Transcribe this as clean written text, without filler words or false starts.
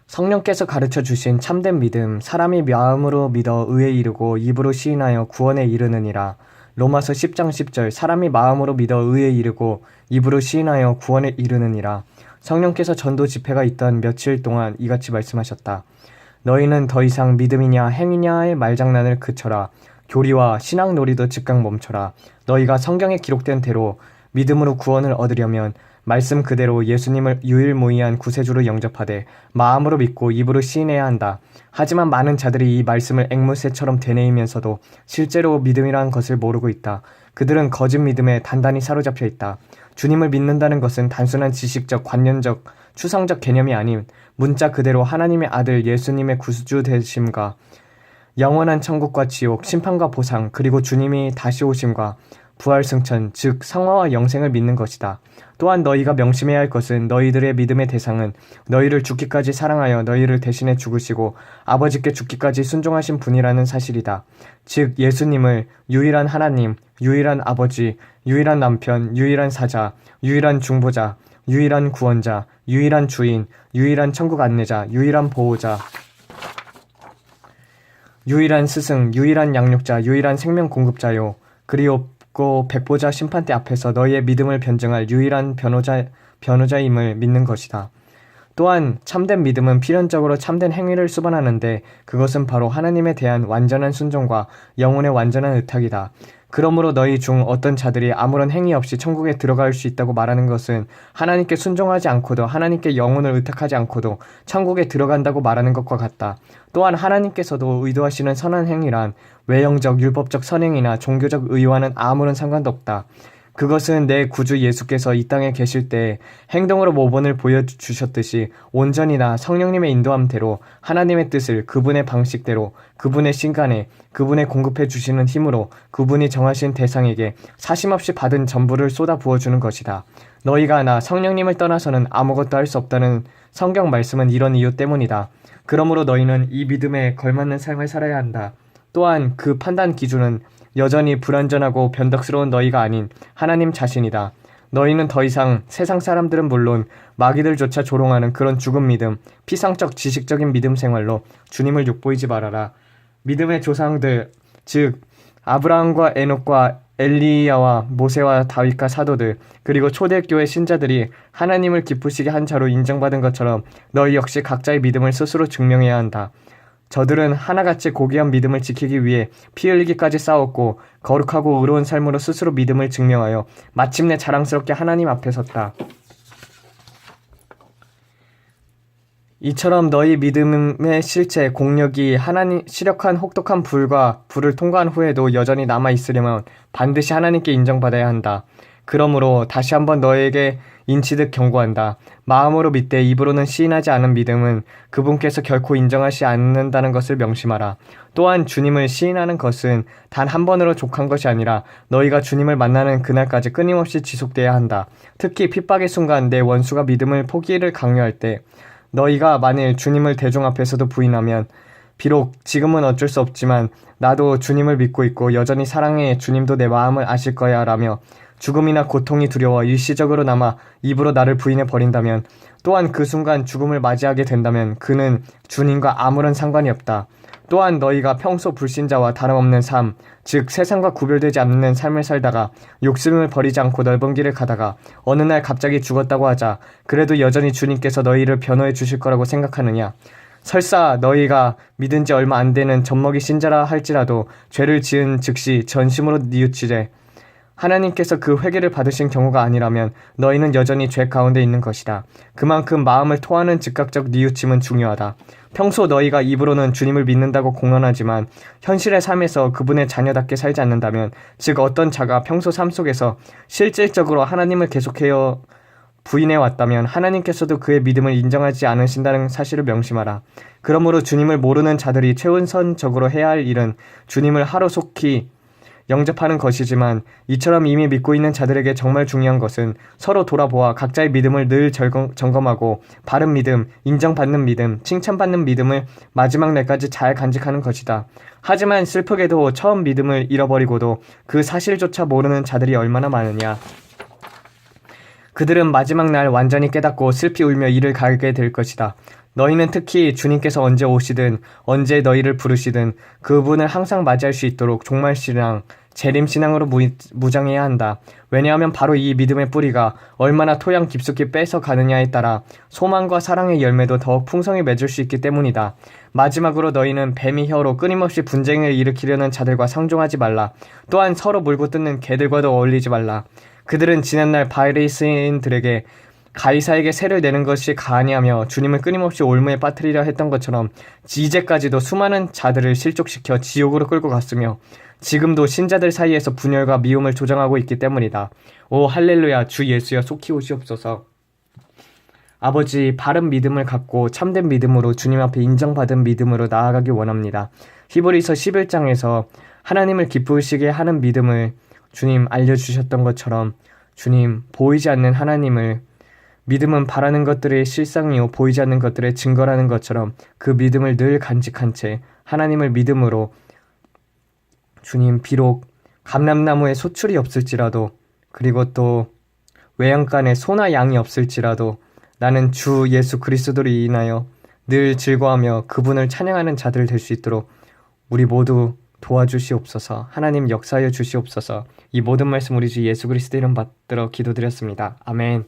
성령께서 가르쳐 주신 참된 믿음, 사람이 마음으로 믿어 의에 이르고 입으로 시인하여 구원에 이르느니라. 로마서 10장 10절. 사람이 마음으로 믿어 의에 이르고 입으로 시인하여 구원에 이르느니라. 성령께서 전도 집회가 있던 며칠 동안 이같이 말씀하셨다. 너희는 더 이상 믿음이냐 행위냐의 말장난을 그쳐라. 교리와 신앙놀이도 즉각 멈춰라. 너희가 성경에 기록된 대로 믿음으로 구원을 얻으려면 말씀 그대로 예수님을 유일무이한 구세주로 영접하되 마음으로 믿고 입으로 시인해야 한다. 하지만 많은 자들이 이 말씀을 앵무새처럼 되뇌이면서도 실제로 믿음이라는 것을 모르고 있다. 그들은 거짓 믿음에 단단히 사로잡혀 있다. 주님을 믿는다는 것은 단순한 지식적, 관념적, 추상적 개념이 아닌 문자 그대로 하나님의 아들 예수님의 구주 되심과 영원한 천국과 지옥, 심판과 보상, 그리고 주님이 다시 오심과 부활 승천, 즉 성화와 영생을 믿는 것이다. 또한 너희가 명심해야 할 것은 너희들의 믿음의 대상은 너희를 죽기까지 사랑하여 너희를 대신해 죽으시고 아버지께 죽기까지 순종하신 분이라는 사실이다. 즉 예수님을 유일한 하나님, 유일한 아버지, 유일한 남편, 유일한 사자, 유일한 중보자, 유일한 구원자, 유일한 주인, 유일한 천국 안내자, 유일한 보호자, 유일한 스승, 유일한 양육자, 유일한 생명 공급자요. 그리고 백보자 심판대 앞에서 너희의 믿음을 변증할 유일한 변호자임을 믿는 것이다. 또한 참된 믿음은 필연적으로 참된 행위를 수반하는데 그것은 바로 하나님에 대한 완전한 순종과 영혼의 완전한 의탁이다. 그러므로 너희 중 어떤 자들이 아무런 행위 없이 천국에 들어갈 수 있다고 말하는 것은 하나님께 순종하지 않고도 하나님께 영혼을 의탁하지 않고도 천국에 들어간다고 말하는 것과 같다. 또한 하나님께서도 의도하시는 선한 행위란 외형적, 율법적 선행이나 종교적 의와는 아무런 상관도 없다. 그것은 내 구주 예수께서 이 땅에 계실 때 행동으로 모범을 보여주셨듯이 온전히나 성령님의 인도함대로 하나님의 뜻을 그분의 방식대로 그분의 시간에 그분의 공급해 주시는 힘으로 그분이 정하신 대상에게 사심없이 받은 전부를 쏟아 부어주는 것이다. 너희가 나 성령님을 떠나서는 아무것도 할 수 없다는 성경 말씀은 이런 이유 때문이다. 그러므로 너희는 이 믿음에 걸맞는 삶을 살아야 한다. 또한 그 판단 기준은 여전히 불완전하고 변덕스러운 너희가 아닌 하나님 자신이다. 너희는 더 이상 세상 사람들은 물론 마귀들조차 조롱하는 그런 죽은 믿음, 피상적 지식적인 믿음 생활로 주님을 욕보이지 말아라. 믿음의 조상들, 즉 아브라함과 에녹과 엘리야와 모세와 다윗과 사도들, 그리고 초대교회 신자들이 하나님을 기쁘시게 한 자로 인정받은 것처럼 너희 역시 각자의 믿음을 스스로 증명해야 한다. 저들은 하나같이 고귀한 믿음을 지키기 위해 피 흘리기까지 싸웠고 거룩하고 의로운 삶으로 스스로 믿음을 증명하여 마침내 자랑스럽게 하나님 앞에 섰다. 이처럼 너희 믿음의 실체, 공력이 하나님 시력한 혹독한 불을 통과한 후에도 여전히 남아있으려면 반드시 하나님께 인정받아야 한다. 그러므로 다시 한번 너에게 인치듯 경고한다. 마음으로 믿되 입으로는 시인하지 않은 믿음은 그분께서 결코 인정하지 않는다는 것을 명심하라. 또한 주님을 시인하는 것은 단 한 번으로 족한 것이 아니라 너희가 주님을 만나는 그날까지 끊임없이 지속돼야 한다. 특히 핍박의 순간 내 원수가 믿음을 포기를 강요할 때 너희가 만일 주님을 대중 앞에서도 부인하면 비록 지금은 어쩔 수 없지만 나도 주님을 믿고 있고 여전히 사랑해 주님도 내 마음을 아실 거야 라며 죽음이나 고통이 두려워 일시적으로나마 입으로 나를 부인해 버린다면 또한 그 순간 죽음을 맞이하게 된다면 그는 주님과 아무런 상관이 없다. 또한 너희가 평소 불신자와 다름없는 삶, 즉 세상과 구별되지 않는 삶을 살다가 욕심을 버리지 않고 넓은 길을 가다가 어느 날 갑자기 죽었다고 하자. 그래도 여전히 주님께서 너희를 변호해 주실 거라고 생각하느냐? 설사 너희가 믿은 지 얼마 안 되는 젖먹이 신자라 할지라도 죄를 지은 즉시 전심으로 뉘우치되 하나님께서 그 회개를 받으신 경우가 아니라면 너희는 여전히 죄 가운데 있는 것이다. 그만큼 마음을 토하는 즉각적 뉘우침은 중요하다. 평소 너희가 입으로는 주님을 믿는다고 공언하지만 현실의 삶에서 그분의 자녀답게 살지 않는다면, 즉 어떤 자가 평소 삶 속에서 실질적으로 하나님을 계속해요 부인해왔다면 하나님께서도 그의 믿음을 인정하지 않으신다는 사실을 명심하라. 그러므로 주님을 모르는 자들이 최우선적으로 해야 할 일은 주님을 하루속히 영접하는 것이지만 이처럼 이미 믿고 있는 자들에게 정말 중요한 것은 서로 돌아보아 각자의 믿음을 늘 점검하고 바른 믿음, 인정받는 믿음, 칭찬받는 믿음을 마지막 날까지 잘 간직하는 것이다. 하지만 슬프게도 처음 믿음을 잃어버리고도 그 사실조차 모르는 자들이 얼마나 많으냐. 그들은 마지막 날 완전히 깨닫고 슬피 울며 이를 갈게 될 것이다. 너희는 특히 주님께서 언제 오시든 언제 너희를 부르시든 그분을 항상 맞이할 수 있도록 종말신앙, 재림신앙으로 무장해야 한다. 왜냐하면 바로 이 믿음의 뿌리가 얼마나 토양 깊숙이 뺏어 가느냐에 따라 소망과 사랑의 열매도 더욱 풍성히 맺을 수 있기 때문이다. 마지막으로 너희는 뱀의 혀로 끊임없이 분쟁을 일으키려는 자들과 상종하지 말라. 또한 서로 물고 뜯는 개들과도 어울리지 말라. 그들은 지난날 바리새인들에게 가이사에게 세를 내는 것이 가하냐며 주님을 끊임없이 올무에 빠뜨리려 했던 것처럼 이제까지도 수많은 자들을 실족시켜 지옥으로 끌고 갔으며 지금도 신자들 사이에서 분열과 미움을 조장하고 있기 때문이다. 오 할렐루야, 주 예수여 속히 오시옵소서. 아버지, 바른 믿음을 갖고 참된 믿음으로 주님 앞에 인정받은 믿음으로 나아가기 원합니다. 히브리서 11장에서 하나님을 기쁘시게 하는 믿음을 주님 알려주셨던 것처럼 주님, 보이지 않는 하나님을, 믿음은 바라는 것들의 실상이요 보이지 않는 것들의 증거라는 것처럼 그 믿음을 늘 간직한 채 하나님을 믿음으로 주님, 비록 감람나무에 소출이 없을지라도 그리고 또 외양간에 소나 양이 없을지라도 나는 주 예수 그리스도로 인하여 늘 즐거워하며 그분을 찬양하는 자들 될 수 있도록 우리 모두 도와주시옵소서. 하나님 역사하여 주시옵소서. 이 모든 말씀 우리 주 예수 그리스도 이름 받들어 기도드렸습니다. 아멘.